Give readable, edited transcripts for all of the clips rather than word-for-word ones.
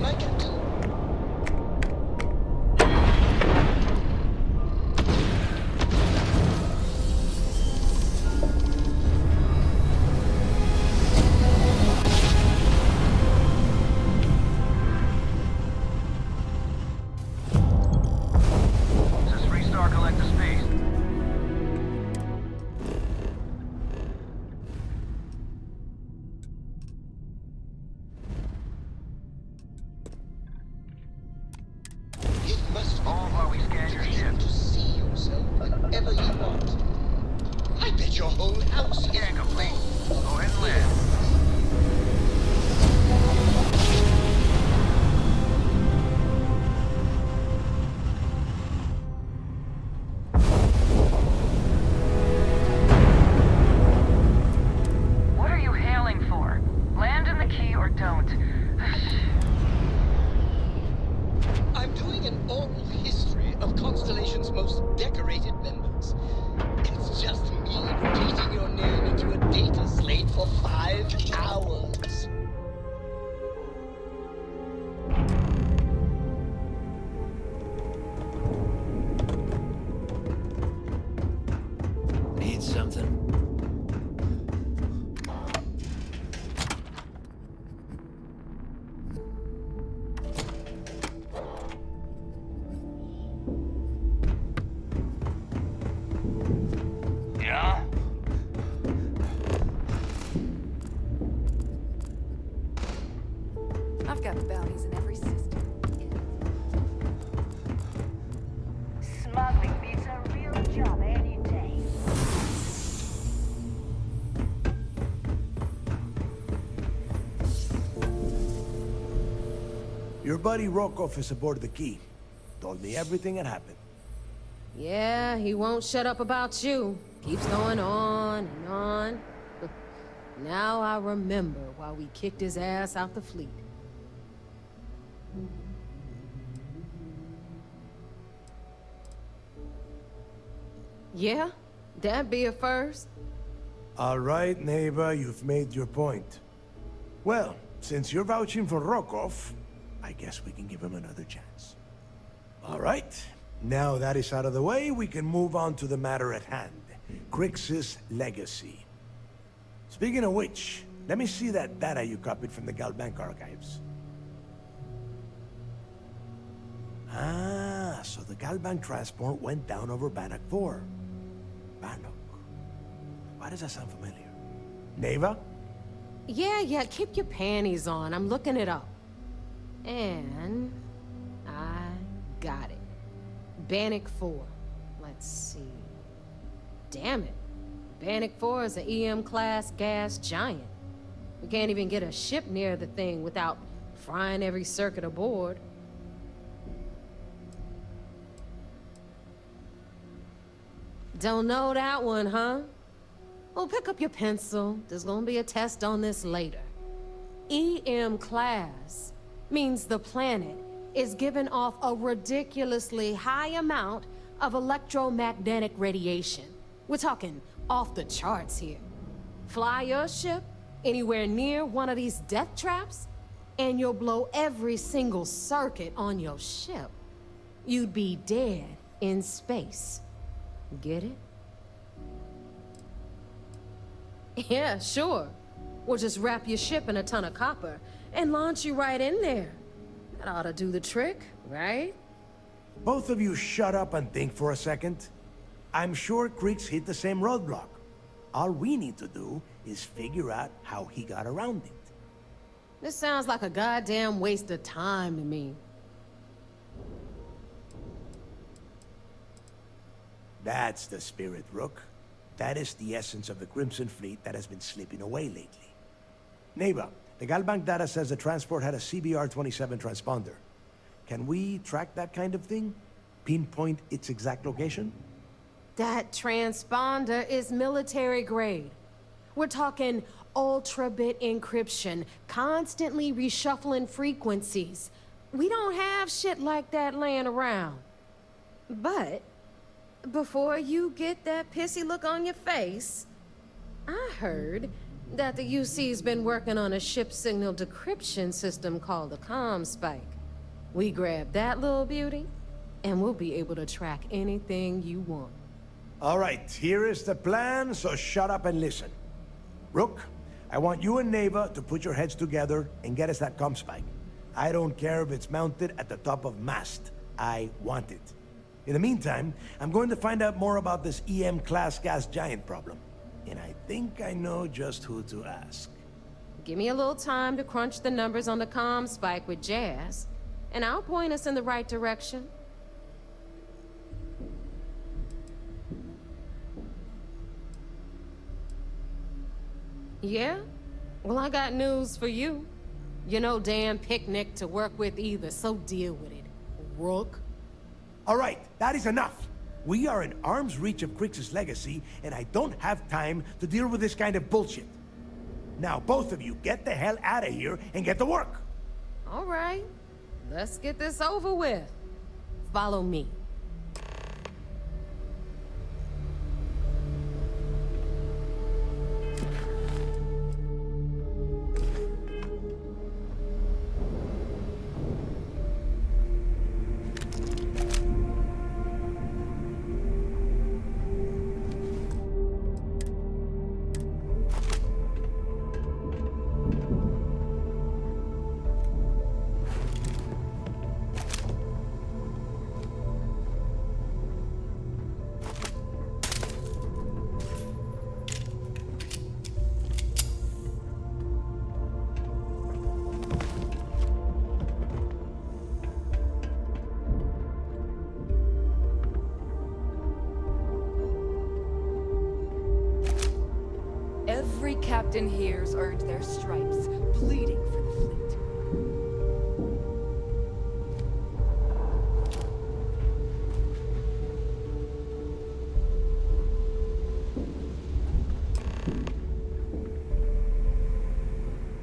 My captain. Just restart collector space. It must be All while we scan your ship. to see yourself whenever you want. I bet your whole house is Scan complete. Go ahead and land. What are you hailing for? Land in the key or don't. I'm doing an oral history of Constellation's most decorated members. It's just me repeating your name into a data slate for 5 hours. Need something? Yeah? I've got bounties in every system. Smuggling beats a real job any day. Your buddy Rokoff is aboard the Key. Told me everything that happened. Yeah, he won't shut up about you. Keeps going on and on. Now I remember why we kicked his ass out the fleet. Yeah, that'd be a first. All right, neighbor, you've made your point. Well, since you're vouching for Rokoff, I guess we can give him another chance. All right, now that is out of the way, we can move on to the matter at hand. Crix's legacy. Speaking of which, let me see that data you copied from the Galbank archives. Ah, so the Galbank transport went down over Bannock 4. Bannock. Why does that sound familiar? Neva? Yeah, keep your panties on. I'm looking it up. And I got it. Bannock 4. Let's see. Damn it. Bannock 4 is an EM-class gas giant. We can't even get a ship near the thing without frying every circuit aboard. Don't know that one, huh? Well, pick up your pencil. There's gonna be a test on this later. EM-class means the planet is giving off a ridiculously high amount of electromagnetic radiation. We're talking off the charts here. Fly your ship anywhere near one of these death traps, and you'll blow every single circuit on your ship. You'd be dead in space. Get it? Yeah, sure. We'll just wrap your ship in a ton of copper and launch you right in there. That ought to do the trick, right? Both of you shut up and think for a second. I'm sure Creeks hit the same roadblock. All we need to do is figure out how he got around it. This sounds like a goddamn waste of time to me. That's the spirit, Rook. That is the essence of the Crimson Fleet that has been slipping away lately. Neighbor, the Galbank data says the transport had a CBR-27 transponder. Can we track that kind of thing? Pinpoint its exact location? That transponder is military grade. We're talking ultra-bit encryption, constantly reshuffling frequencies. We don't have shit like that laying around. But before you get that pissy look on your face, I heard that the UC's been working on a ship signal decryption system called the ComSpike. We grab that little beauty, and we'll be able to track anything you want. All right, here is the plan, so shut up and listen. Rook, I want you and Neva to put your heads together and get us that ComSpike. I don't care if it's mounted at the top of mast. I want it. In the meantime, I'm going to find out more about this EM-class gas giant problem. And I think I know just who to ask. Give me a little time to crunch the numbers on the ComSpike with Jazz, and I'll point us in the right direction. Yeah? Well, I got news for you. You're no damn picnic to work with either, so deal with it, Rook. All right, that is enough. We are in arm's reach of Crix's legacy, and I don't have time to deal with this kind of bullshit. Now, both of you, get the hell out of here and get to work. All right, let's get this over with. Follow me. Every captain here's earned their stripes, bleeding for the fleet.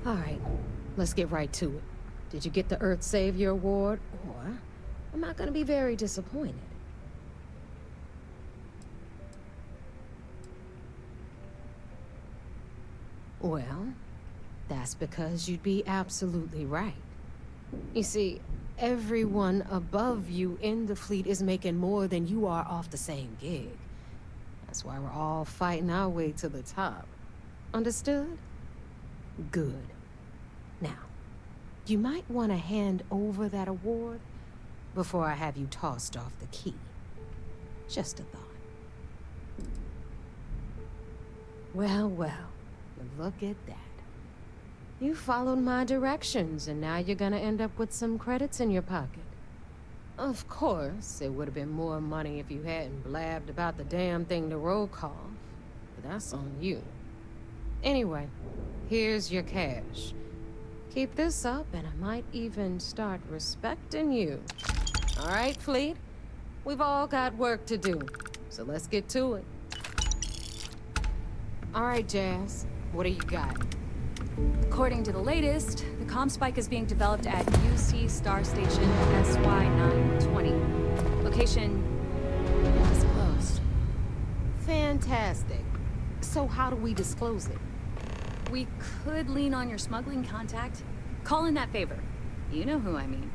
All right, let's get right to it. Did you get the Earth Savior Award, or I'm not gonna be very disappointed? Well, that's because you'd be absolutely right. You see, everyone above you in the fleet is making more than you are off the same gig. That's why we're all fighting our way to the top. Understood? Good. Now, you might want to hand over that award before I have you tossed off the key. Just a thought. Well, well. Look at that. You followed my directions, and now you're gonna end up with some credits in your pocket. Of course, it would have been more money if you hadn't blabbed about the damn thing to roll call, but that's on you. Anyway, here's your cash. Keep this up, and I might even start respecting you. All right, Fleet? We've all got work to do, so let's get to it. All right, Jazz. What do you got? According to the latest, the ComSpike is being developed at UC Star Station SY-920. Location undisclosed. Fantastic. So how do we disclose it? We could lean on your smuggling contact. Call in that favor. You know who I mean.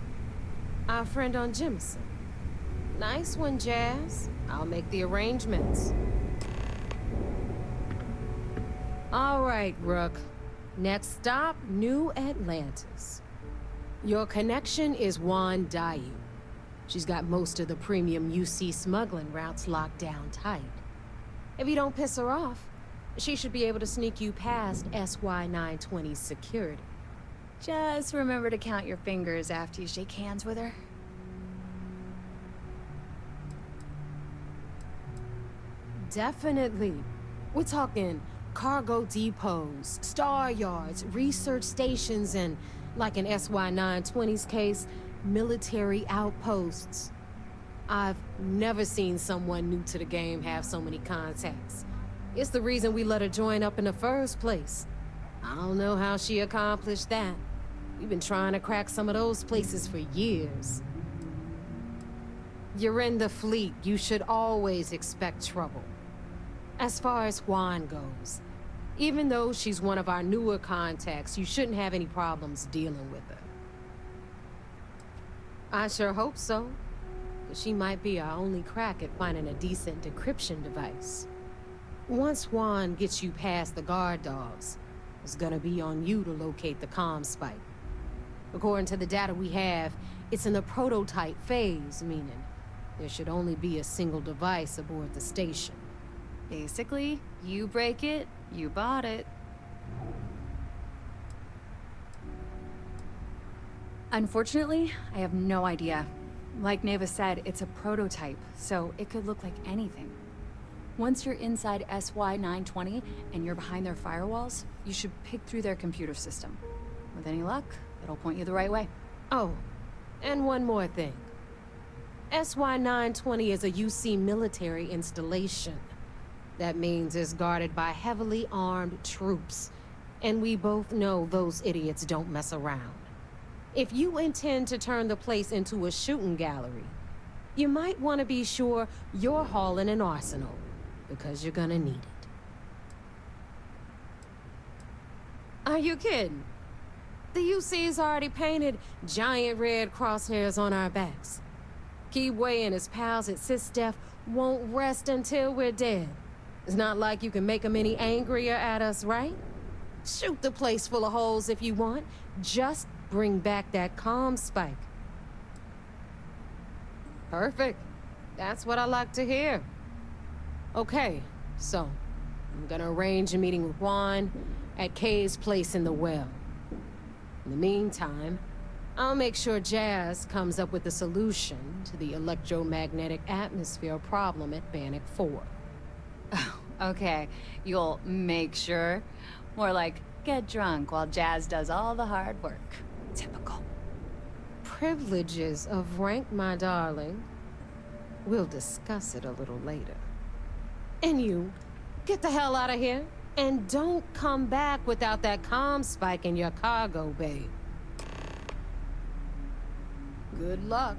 Our friend on Jimison. Nice one, Jazz. I'll make the arrangements. All right, Rook. Next stop, New Atlantis. Your connection is Juan Dayu. She's got most of the premium UC smuggling routes locked down tight. If you don't piss her off, she should be able to sneak you past SY-920's security. Just remember to count your fingers after you shake hands with her. Definitely. We're talking cargo depots, star yards, research stations, and, like in SY-920's case, military outposts. I've never seen someone new to the game have so many contacts. It's the reason we let her join up in the first place. I don't know how she accomplished that. We've been trying to crack some of those places for years. You're in the fleet. You should always expect trouble. As far as Juan goes, Even though she's one of our newer contacts, you shouldn't have any problems dealing with her. I sure hope so. She might be our only crack at finding a decent decryption device. Once Juan gets you past the guard dogs, it's gonna be on you to locate the comm spike. According to the data we have, it's in the prototype phase, meaning there should only be a single device aboard the station. Basically, you break it, you bought it. Unfortunately, I have no idea. Like Neva said, it's a prototype, so it could look like anything. Once you're inside SY-920 and you're behind their firewalls, you should pick through their computer system. With any luck, it'll point you the right way. Oh, and one more thing. SY-920 is a UC military installation. That means it's guarded by heavily armed troops. And we both know those idiots don't mess around. If you intend to turn the place into a shooting gallery, you might want to be sure you're hauling an arsenal, because you're gonna need it. Are you kidding? The UC's already painted giant red crosshairs on our backs. Keyway and his pals at SysDef won't rest until we're dead. It's not like you can make them any angrier at us, right? Shoot the place full of holes if you want. Just bring back that comm spike. Perfect. That's what I like to hear. Okay, so I'm gonna arrange a meeting with Juan at Kay's place in the well. In the meantime, I'll make sure Jazz comes up with a solution to the electromagnetic atmosphere problem at Bannock 4. Oh, okay. You'll make sure? More like, get drunk while Jazz does all the hard work. Typical. Privileges of rank, my darling. We'll discuss it a little later. And you, get the hell out of here. And don't come back without that comm spike in your cargo bay. Good luck.